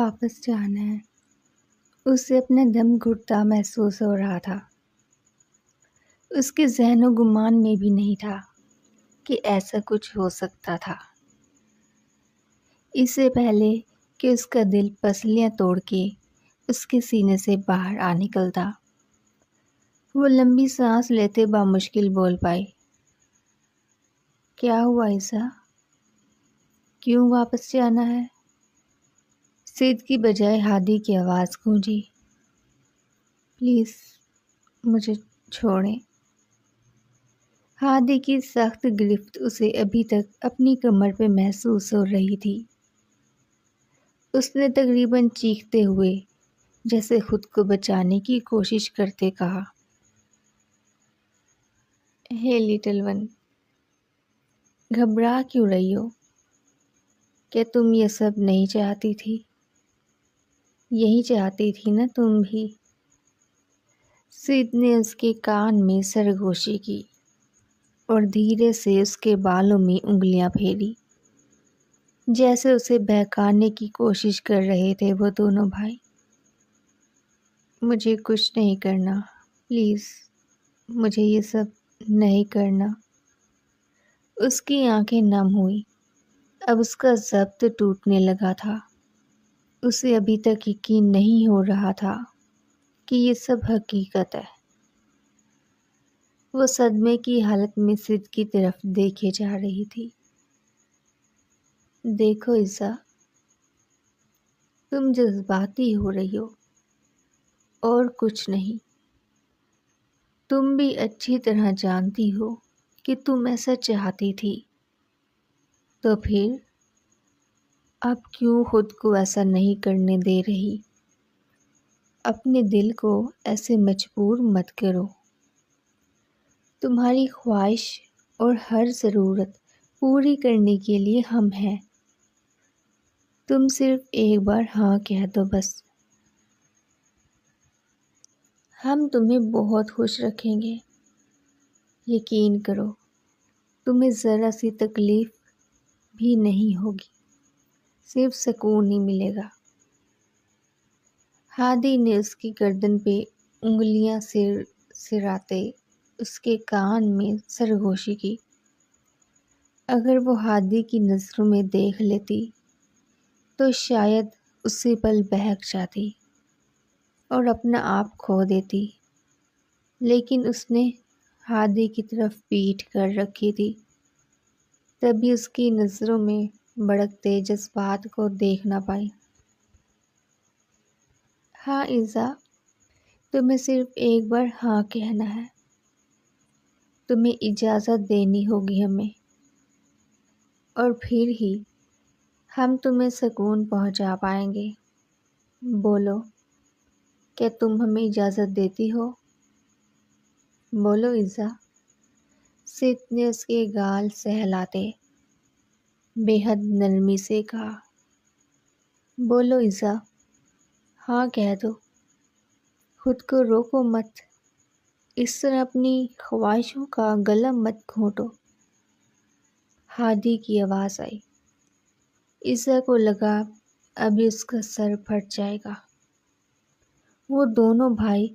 واپس جانا ہے۔ اسے اپنا دم گھٹتا محسوس ہو رہا تھا۔ اس کے ذہن و گمان میں بھی نہیں تھا کہ ایسا کچھ ہو سکتا تھا۔ اس سے پہلے کہ اس کا دل پسلیاں توڑ کے اس کے سینے سے باہر آ نکلتا، وہ لمبی سانس لیتے بامشکل بول پائی، کیا ہوا عیسیٰ؟ کیوں واپس جانا ہے؟ سید کی بجائے ہادی کی آواز گونجی، پلیز مجھے چھوڑیں۔ ہادی کی سخت گرفت اسے ابھی تک اپنی کمر پہ محسوس ہو رہی تھی۔ اس نے تقریباً چیختے ہوئے جیسے خود کو بچانے کی کوشش کرتے کہا، ہے لٹل ون، گھبرا کیوں رہی ہو؟ کیا تم یہ سب نہیں چاہتی تھی؟ یہی چاہتی تھی نا تم بھی؟ سید نے اس کے کان میں سرگوشی کی اور دھیرے سے اس کے بالوں میں انگلیاں پھیری، جیسے اسے بہکانے کی کوشش کر رہے تھے وہ دونوں بھائی۔ مجھے کچھ نہیں کرنا، پلیز مجھے یہ سب نہیں کرنا۔ اس کی آنکھیں نم ہوئی، اب اس کا ضبط ٹوٹنے لگا تھا۔ اسے ابھی تک یقین نہیں ہو رہا تھا کہ یہ سب حقیقت ہے۔ وہ صدمے کی حالت میں سید کی طرف دیکھے جا رہی تھی۔ دیکھو عیسیٰ، تم جذباتی ہو رہی ہو اور کچھ نہیں۔ تم بھی اچھی طرح جانتی ہو کہ تم ایسا چاہتی تھی، تو پھر اب کیوں خود کو ایسا نہیں کرنے دے رہی؟ اپنے دل کو ایسے مجبور مت کرو۔ تمہاری خواہش اور ہر ضرورت پوری کرنے کے لیے ہم ہیں۔ تم صرف ایک بار ہاں کہہ دو بس۔ ہم تمہیں بہت خوش رکھیں گے۔ یقین کرو، تمہیں ذرا سی تکلیف بھی نہیں ہوگی، صرف سکون ہی ملے گا۔ ہادی نے اس کی گردن پہ انگلیاں سراتے اس کے کان میں سرگوشی کی۔ اگر وہ ہادی کی نظروں میں دیکھ لیتی تو شاید اسی پل بہک جاتی اور اپنا آپ کھو دیتی، لیکن اس نے ہادی کی طرف پیٹھ کر رکھی تھی، تبھی اس کی نظروں میں بھڑکتے جذبات کو دیکھ نہ پائی۔ ہاں عیسیٰ، تمہیں صرف ایک بار ہاں کہنا ہے۔ تمہیں اجازت دینی ہوگی ہمیں، اور پھر ہی ہم تمہیں سکون پہنچا پائیں گے۔ بولو، کیا تم ہمیں اجازت دیتی ہو؟ بولو عیسیٰ۔ سید نے اس کے گال سہلاتے بے حد نرمی سے کہا، بولو عیسیٰ، ہاں کہہ دو۔ خود کو روکو مت، اس طرح اپنی خواہشوں کا گلا مت گھونٹو۔ ہادی کی آواز آئی۔ عیسیٰ کو لگا ابھی اس کا سر پھٹ جائے گا۔ وہ دونوں بھائی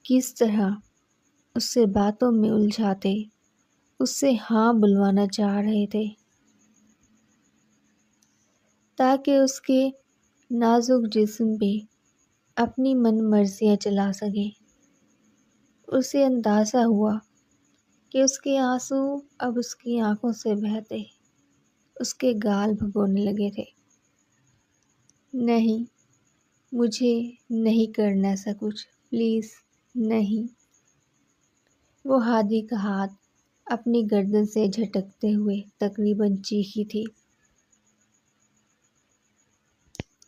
کس طرح اس سے باتوں میں الجھاتے اس سے ہاں بلوانا چاہ رہے تھے تاکہ اس کے نازک جسم پہ اپنی من مرضیاں چلا سکے۔ اسے اندازہ ہوا کہ اس کے آنسو اب اس کی آنکھوں سے بہتے اس کے گال بھگونے لگے تھے۔ نہیں، مجھے نہیں کرنا ایسا کچھ، پلیز نہیں۔ وہ ہادی کا ہاتھ اپنی گردن سے جھٹکتے ہوئے تقریباً چیخی تھی،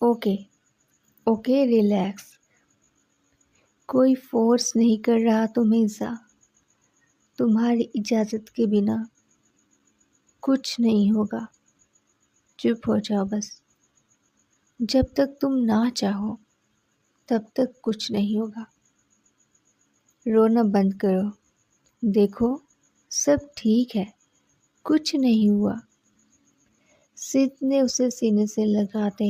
اوکے اوکے ریلیکس، کوئی فورس نہیں کر رہا تمہیں عیسیٰ۔ تمہاری اجازت کے بنا کچھ نہیں ہوگا، چپ ہو جاؤ بس۔ جب تک تم نہ چاہو تب تک کچھ نہیں ہوگا۔ رونا بند کرو، دیکھو سب ٹھیک ہے، کچھ نہیں ہوا۔ سید نے اسے سینے سے لگاتے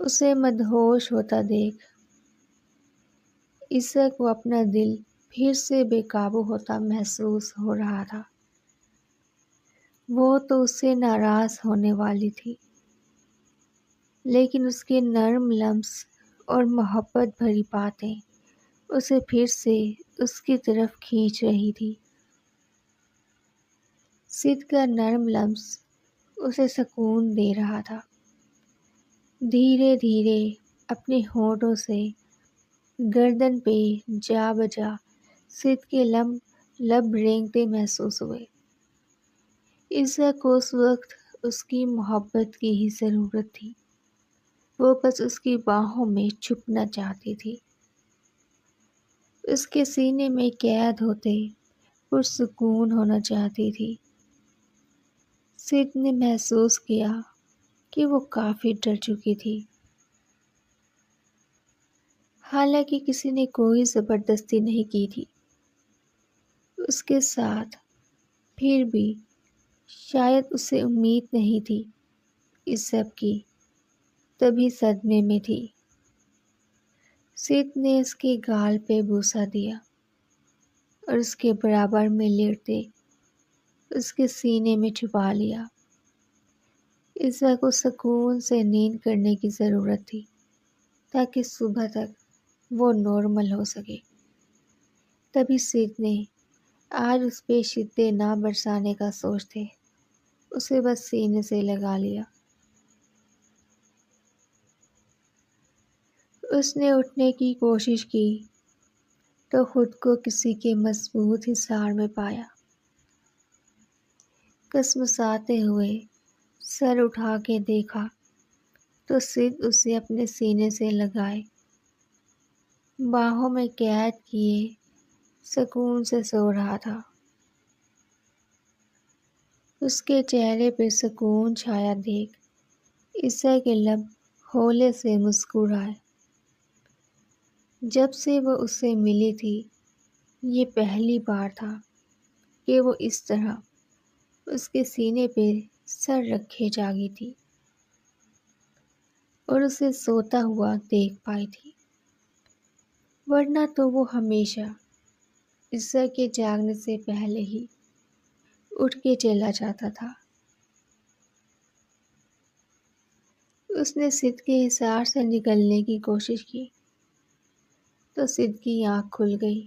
اسے مدہوش ہوتا دیکھ عیسیٰ کو اپنا دل پھر سے بے قابو ہوتا محسوس ہو رہا تھا۔ وہ تو اس سے ناراض ہونے والی تھی، لیکن اس کے نرم لمس اور محبت بھری باتیں اسے پھر سے اس کی طرف کھینچ رہی تھی۔ سید کا نرم لمس اسے سکون دے رہا تھا۔ دھیرے دھیرے اپنے ہونٹوں سے گردن پہ جا بجا سید کے لب رینگتے محسوس ہوئے۔ عیسیٰ کو اس وقت اس کی محبت کی ہی ضرورت تھی۔ وہ بس اس کی باہوں میں چھپنا چاہتی تھی، اس کے سینے میں قید ہوتے پرسکون ہونا چاہتی تھی۔ سید نے محسوس کیا کہ وہ کافی ڈر چکی تھی، حالانکہ کسی نے کوئی زبردستی نہیں کی تھی اس کے ساتھ، پھر بھی شاید اسے امید نہیں تھی اس سب کی، تبھی صدمے میں تھی۔ سید نے اس کے گال پہ بوسہ دیا اور اس کے برابر میں لیٹتے اس کے سینے میں چھپا لیا۔ عیسیٰ کو سکون سے نیند کرنے کی ضرورت تھی تاکہ صبح تک وہ نارمل ہو سکے۔ تبھی سید نے آج اس پہ شدے نہ برسانے کا سوچتے اسے بس سینے سے لگا لیا۔ اس نے اٹھنے کی کوشش کی تو خود کو کسی کے مضبوط حصار میں پایا۔ کسمساتے ہوئے سر اٹھا کے دیکھا تو سید اسے اپنے سینے سے لگائے باہوں میں قید کیے سکون سے سو رہا تھا۔ اس کے چہرے پہ سکون چھایا دیکھ عیسیٰ کے لب ہولے سے مسکرائے۔ جب سے وہ اس سے ملی تھی یہ پہلی بار تھا کہ وہ اس طرح اس کے سینے پہ سر رکھے جاگی تھی اور اسے سوتا ہوا دیکھ پائی تھی، ورنہ تو وہ ہمیشہ عیسیٰ کے جاگنے سے پہلے ہی اٹھ کے چلا جاتا تھا۔ اس نے سید کے حصار سے نکلنے کی کوشش کی تو سید کی آنکھ کھل گئی۔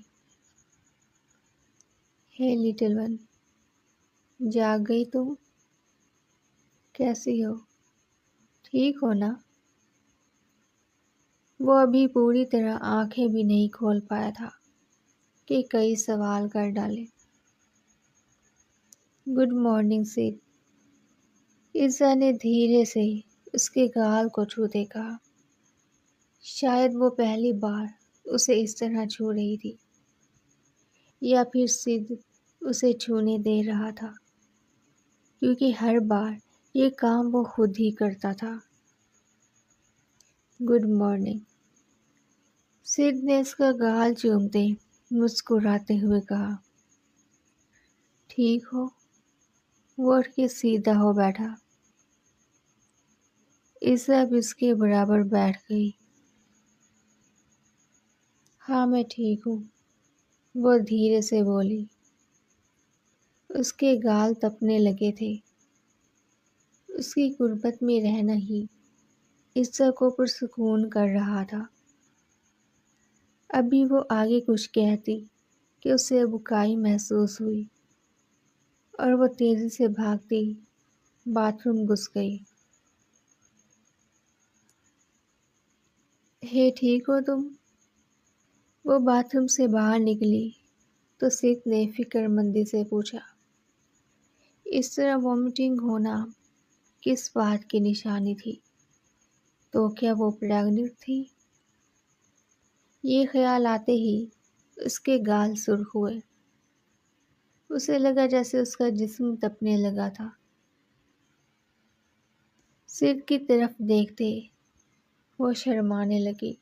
ہے لٹل ون، جاگ گئی تم؟ کیسی ہو؟ ٹھیک ہو نا؟ وہ ابھی پوری طرح آنکھیں بھی نہیں کھول پایا تھا کہ کئی سوال کر ڈالے۔ گڈ مارننگ سید، عیسیٰ نے دھیرے سے اس کے گال کو چھوتے کہا۔ شاید وہ پہلی بار اسے اس طرح چھو رہی تھی، یا پھر سید اسے چھونے دے رہا تھا، کیونکہ ہر بار یہ کام وہ خود ہی کرتا تھا۔ گڈ مارننگ، سید نے اس کا گال چومتے مسکراتے ہوئے کہا۔ ٹھیک ہو؟ وہ اٹھ کے سیدھا ہو بیٹھا۔ عیسیٰ بھی اس کے برابر بیٹھ گئی۔ ہاں میں ٹھیک ہوں، وہ دھیرے سے بولی۔ اس کے گال تپنے لگے تھے۔ اس کی قربت میں رہنا ہی عیسیٰ کو پرسکون کر رہا تھا۔ ابھی وہ آگے کچھ کہتی کہ اسے ابکائی محسوس ہوئی اور وہ تیزی سے بھاگتی باتھ روم گھس گئی۔ ہے ٹھیک ہو تم؟ وہ باتھ روم سے باہر نکلی تو سید نے فکر مندی سے پوچھا۔ اس طرح وامٹنگ ہونا کس بات کی نشانی تھی؟ تو کیا وہ پریگننٹ تھی؟ یہ خیال آتے ہی اس کے گال سرخ ہوئے۔ اسے لگا جیسے اس کا جسم تپنے لگا تھا۔ سید کی طرف دیکھتے وہ شرمانے لگی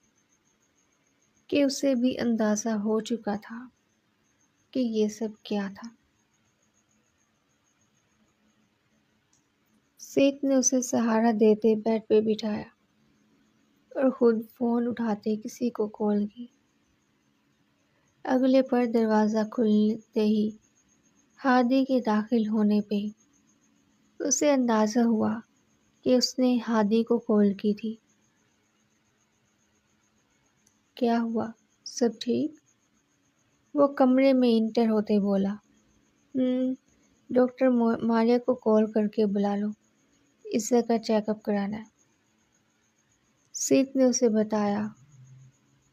کہ اسے بھی اندازہ ہو چکا تھا کہ یہ سب کیا تھا۔ سید نے اسے سہارا دیتے بیڈ پہ بٹھایا اور خود فون اٹھاتے کسی کو کال کی۔ اگلے پر دروازہ کھلتے ہی ہادی کے داخل ہونے پہ اسے اندازہ ہوا کہ اس نے ہادی کو کال کی تھی۔ کیا ہوا؟ سب ٹھیک؟ وہ کمرے میں انٹر ہوتے بولا۔ ڈاکٹر ماریہ کو کال کر کے بلا لو، عزت کا چیک اپ کرانا ہے۔ سیت نے اسے بتایا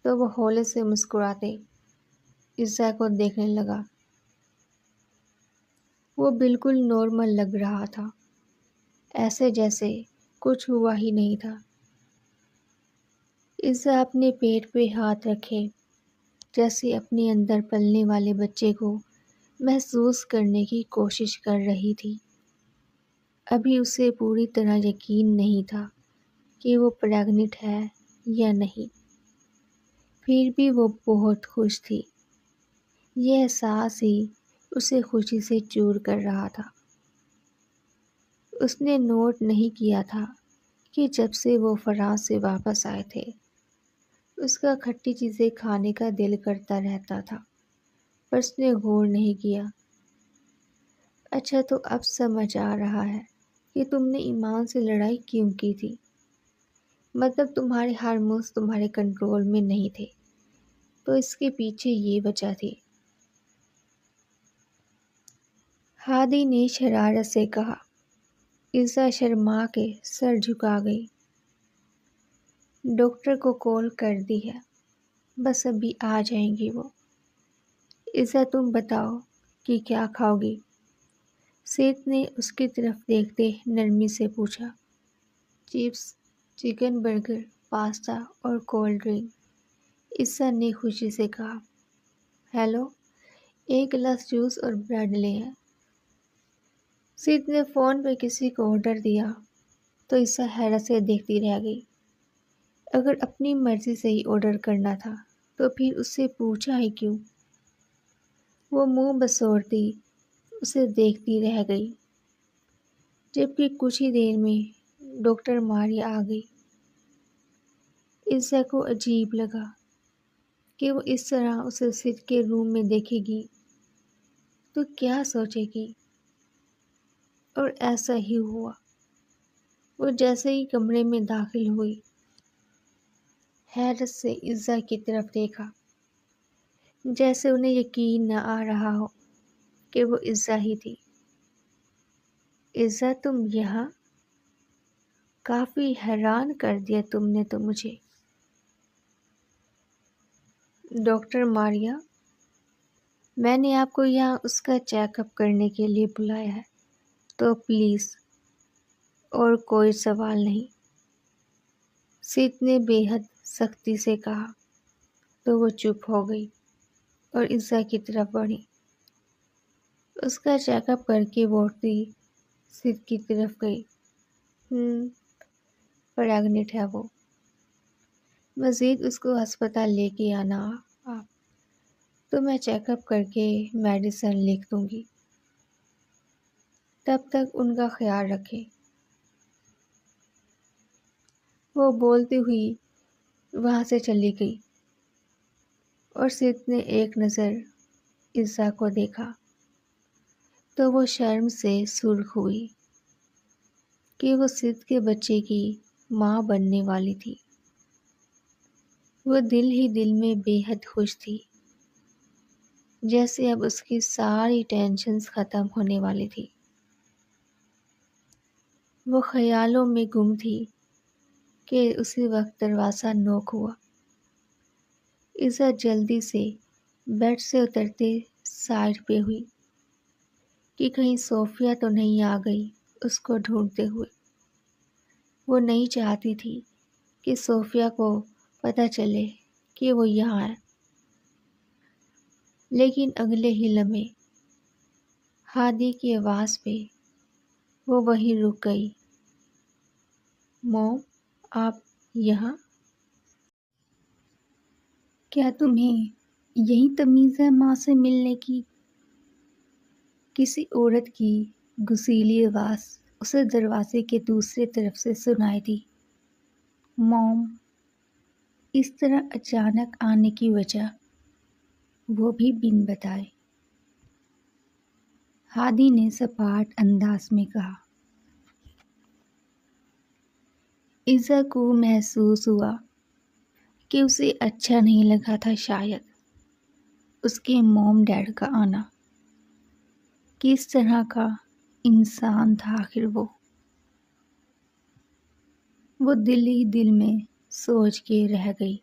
تو وہ ہولے سے مسکراتے عزت کو دیکھنے لگا۔ وہ بالکل نارمل لگ رہا تھا، ایسے جیسے کچھ ہوا ہی نہیں تھا۔ عزت اپنے پیٹ پہ ہاتھ رکھے جیسے اپنے اندر پلنے والے بچے کو محسوس کرنے کی کوشش کر رہی تھی۔ ابھی اسے پوری طرح یقین نہیں تھا کہ وہ پریگننٹ ہے یا نہیں، پھر بھی وہ بہت خوش تھی۔ یہ احساس ہی اسے خوشی سے چور کر رہا تھا۔ اس نے نوٹ نہیں کیا تھا کہ جب سے وہ فرانس سے واپس آئے تھے اس کا کھٹی چیزیں کھانے کا دل کرتا رہتا تھا، پر اس نے غور نہیں کیا۔ اچھا، تو اب سمجھ آ رہا ہے کہ تم نے ایمان سے لڑائی کیوں کی تھی۔ مطلب تمہارے ہارمونز تمہارے کنٹرول میں نہیں تھے، تو اس کے پیچھے یہ وجہ تھی۔ ہادی نے شرارت سے کہا۔ عزت شرما کے سر جھکا گئی۔ ڈاکٹر کو کال کر دی ہے، بس ابھی آ جائیں گی وہ۔ عزت تم بتاؤ کہ کیا کھاؤ گی؟ سیت نے اس کی طرف دیکھتے نرمی سے پوچھا۔ چپس، چکن برگر، پاستا اور کولڈ ڈرنک، عزت نے خوشی سے کہا۔ ہیلو، ایک گلاس جوس اور بریڈ لے آئے۔ سیت نے فون پہ کسی کو آرڈر دیا تو عزت حیرت سے دیکھتی رہ گئی۔ اگر اپنی مرضی سے ہی آرڈر کرنا تھا تو پھر اس سے پوچھا ہی کیوں؟ وہ منہ بسوڑتی اسے دیکھتی رہ گئی، جبکہ کچھ ہی دیر میں ڈاکٹر ماریہ آ گئی۔ عزت کو عجیب لگا کہ وہ اس طرح اسے سیت کے روم میں دیکھے گی تو کیا سوچے گی، اور ایسا ہی ہوا۔ وہ جیسے ہی کمرے میں داخل ہوئی حیرت سے عزت کی طرف دیکھا، جیسے انہیں یقین نہ آ رہا ہو کہ وہ عزت ہی تھی۔ عزت، تم یہاں؟ کافی حیران کر دیا تم نے تو مجھے۔ ڈاکٹر ماریہ، میں نے آپ کو یہاں اس کا چیک اپ کرنے کے لیے بلایا ہے، تو پلیز اور کوئی سوال نہیں۔ سیت نے بے حد سختی سے کہا تو وہ چپ ہو گئی اور عزت کی طرف بڑھی۔ اس کا چیک اپ کر کے بوڑھتی سیت کی طرف گئی۔ پریگننٹ ہے وہ۔ مزید اس کو ہسپتال لے کے آنا آپ، تو میں چیک اپ کر کے میڈیسن لکھ دوں گی۔ تب تک ان کا خیال رکھیں۔ وہ بولتی ہوئی وہاں سے چلی گئی اور سیت نے ایک نظر عزت کو دیکھا تو وہ شرم سے سرخ ہوئی کہ وہ سیت کے بچے کی ماں بننے والی تھی۔ وہ دل ہی دل میں بے حد خوش تھی، جیسے اب اس کی ساری ٹینشنز ختم ہونے والی تھی۔ وہ خیالوں میں گم تھی کہ اسی وقت دروازہ نوک ہوا۔ عزت جلدی سے بیڈ سے اترتے سائڈ پہ ہوئی کہ کہیں صوفیہ تو نہیں آ گئی اس کو ڈھونڈتے ہوئے۔ وہ نہیں چاہتی تھی کہ صوفیہ کو پتہ چلے کہ وہ یہاں ہے، لیکن اگلے ہی لمحے ہادی کی آواز پہ وہ وہیں رک گئی۔ موم، آپ یہاں؟ کیا تمہیں یہی تمیز ہے ماں سے ملنے کی؟ کسی عورت کی گسیلی آواز اسے دروازے کے دوسری طرف سے سنائی دی۔ موم، اس طرح اچانک آنے کی وجہ وہ بھی بن بتائے۔ ہادی نے سپاٹ انداز میں کہا۔ ایزا کو محسوس ہوا کہ اسے اچھا نہیں لگا تھا شاید اس کے موم ڈیڈ کا آنا۔ کس طرح کا انسان تھا آخر وہ دل ہی دل میں سوچ کے رہ گئی۔